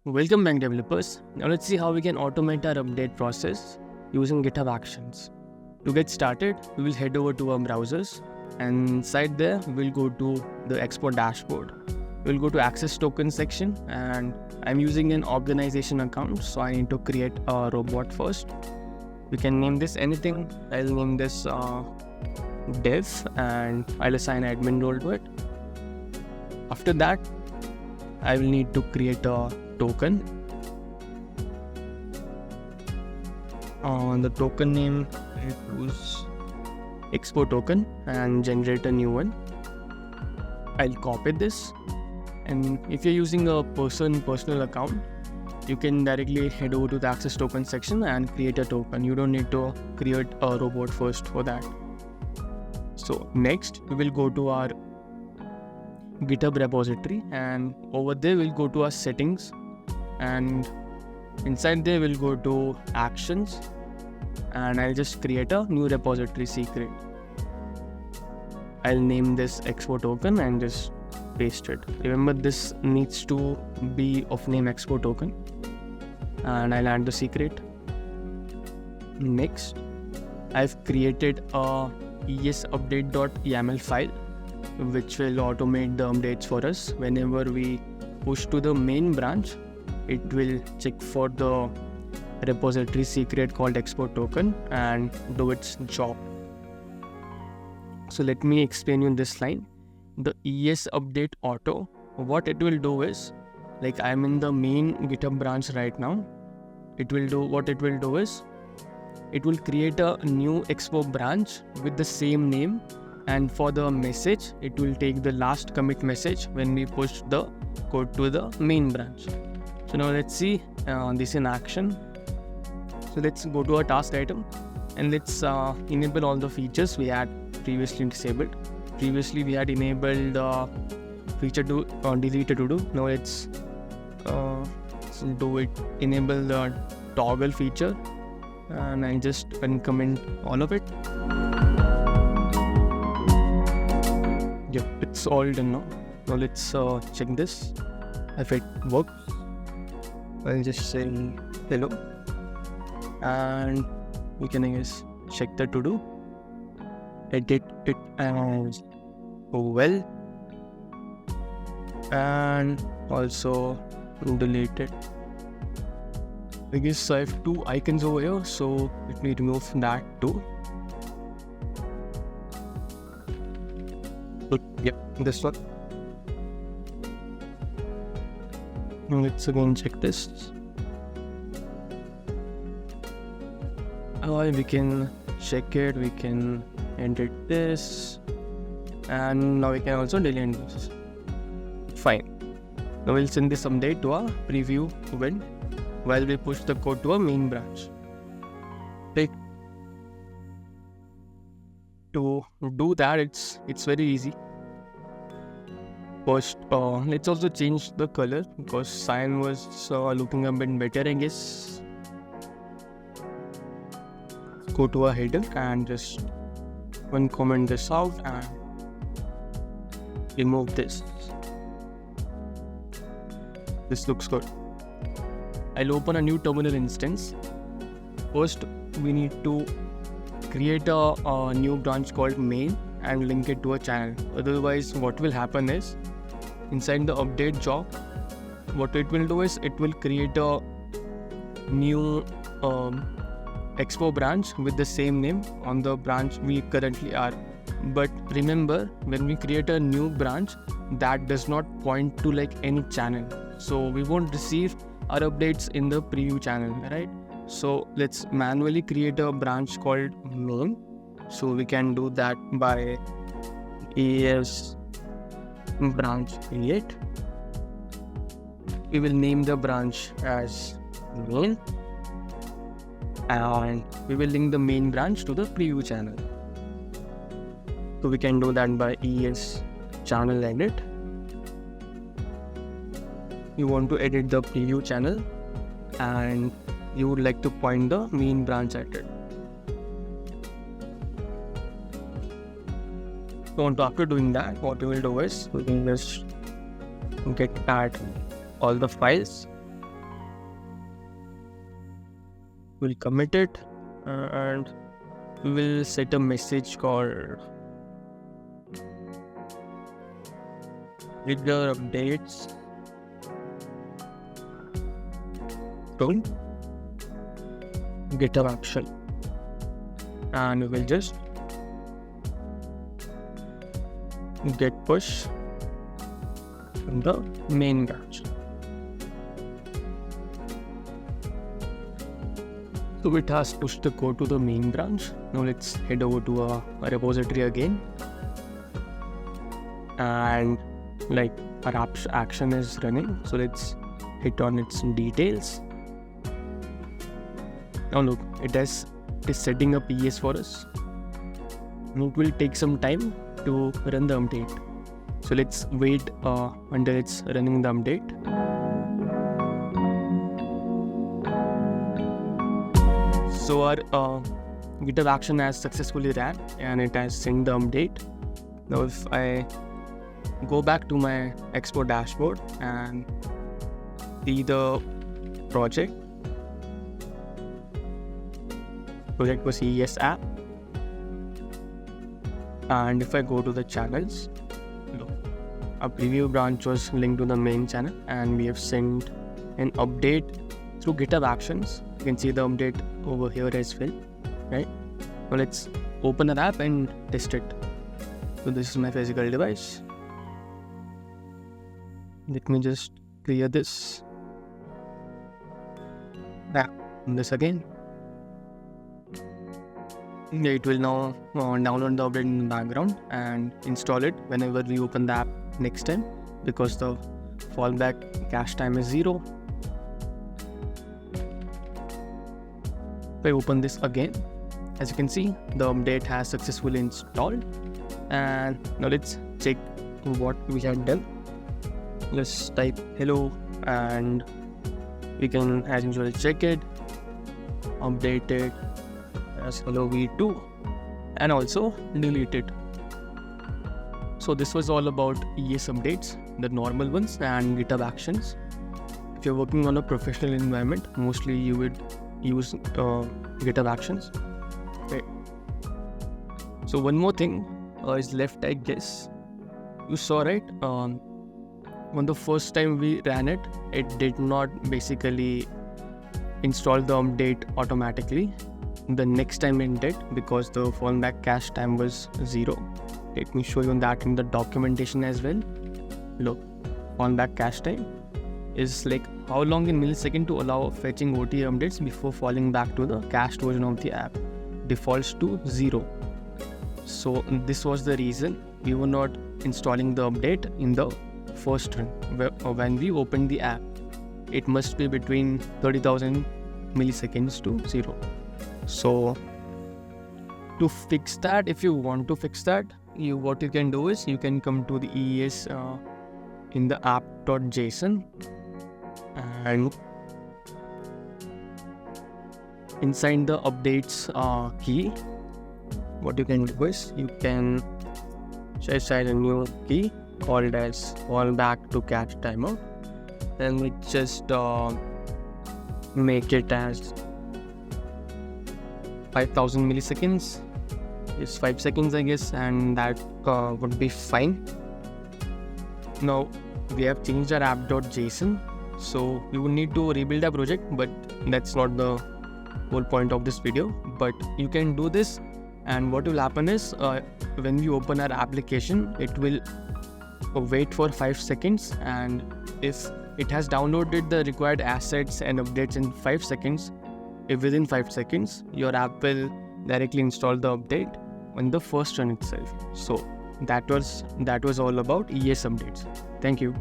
Welcome back, developers. Now let's see how we can automate our update process using GitHub Actions. To get started, we will head over to our browsers, and inside there we'll go to the export dashboard. We'll go to access token section, and I'm using an organization account, so I need to create a robot first. We can name this anything. I'll name this dev, and I'll assign admin role to it. After that, I will need to create a token. The token name is export token and generate a new one. I'll copy this, and if you're using a personal account, you can directly head over to the access token section and create a token. You don't need to create a robot first for that. So next we will go to our GitHub repository, and over there we'll go to our settings, and inside there we'll go to actions, and I'll just create a new repository secret. I'll name this export token and just paste it. Remember, this needs to be of name export token, and I'll add the secret. Next, I've created a EAS update.yaml file which will automate the updates for us. Whenever we push to the main branch, it will check for the repository secret called export token and do its job. So let me explain you this line. The EAS update auto, what it will do is, like I'm in the main GitHub branch right now, it will create a new expo branch with the same name, and for the message, it will take the last commit message when we push the code to the main branch. So now let's see this in action. So let's go to our task item, and let's enable all the features we had previously disabled. Previously we had enabled feature to delete to do. Now let's do it. Enable the toggle feature, and I'll just uncomment all of it. Yep, it's all done now. Now let's check this. If it works, I'll just say hello, and we can, I guess, check the to do, edit it as well, and also delete it. I guess I have two icons over here, so let me remove that too. Yep, this one. Now let's again check this. We can check it, we can edit this, and now we can also delete this. Fine. Now we'll send this update to our preview event while we push the code to our main branch. To do that, it's very easy. First, let's also change the color because cyan was looking a bit better, I guess. Go to our header and just uncomment this out and remove this. This looks good. I'll open a new terminal instance. First, we need to create a new branch called main and link it to a channel. Otherwise, what will happen is, inside the update job, what it will do is it will create a new expo branch with the same name on the branch we currently are. But remember, when we create a new branch, that does not point to like any channel, so we won't receive our updates in the preview channel, right? So let's manually create a branch called main. So we can do that by EAS branch create. We will name the branch as main, and we will link the main branch to the preview channel. So we can do that by EAS channel edit. You want to edit the preview channel, and you would like to point the main branch at it. So after doing that, what we will do is we can just get at all the files we'll commit it, and we will set a message called trigger updates to GitHub action, and we will just get push from the main branch. So it has pushed the code to the main branch. Now let's head over to a repository again, and like our action is running, so let's hit on its details. Now look, it is setting up EAS for us. Now it will take some time to run the update, so let's wait until it's running the update. So our GitHub action has successfully ran and it has sent the update. Now if I go back to my export dashboard and see the project was EAS app, and if I go to the channels, look, a preview branch was linked to the main channel, and we have sent an update through GitHub Actions. You can see the update over here as well, right? Now let's open the app and test it. So this is my physical device. Let me just clear this. Now this again. It will now download the update in the background and install it whenever we open the app next time, because the fallback cache time is 0. If I open this again, as you can see, the update has successfully installed. And now let's check what we have done. Let's type hello, and we can as usual check it, update it as hello v2, and also delete it. So this was all about EAS updates, the normal ones, and GitHub Actions. If you're working on a professional environment, mostly you would use GitHub Actions. Okay. So one more thing is left, I guess. You saw, right? When the first time we ran it, it did not basically install the update automatically. The next time it did, because the fallback cache time was 0. Let me show you that in the documentation as well. Look, fallback cache time is like how long in millisecond to allow fetching OTA updates before falling back to the cached version of the app. Defaults to 0. So this was the reason we were not installing the update in the first run. When we opened the app, it must be between 30,000 milliseconds to 0. So to fix that, if you want to fix that, what you can do is you can come to the EAS in the app.json, and inside the updates key, what you can do is you can assign a new key called as fallback to cache timeout, and we just make it as 5,000 milliseconds. It's 5 seconds, I guess, and that would be fine. Now we have changed our app.json, so we would need to rebuild our project, but that's not the whole point of this video. But you can do this, and what will happen is when we open our application, it will wait for 5 seconds, and if it has downloaded the required assets and updates in 5 seconds, if within 5 seconds your app will directly install the update on the first run itself. So that was all about EAS updates. Thank you.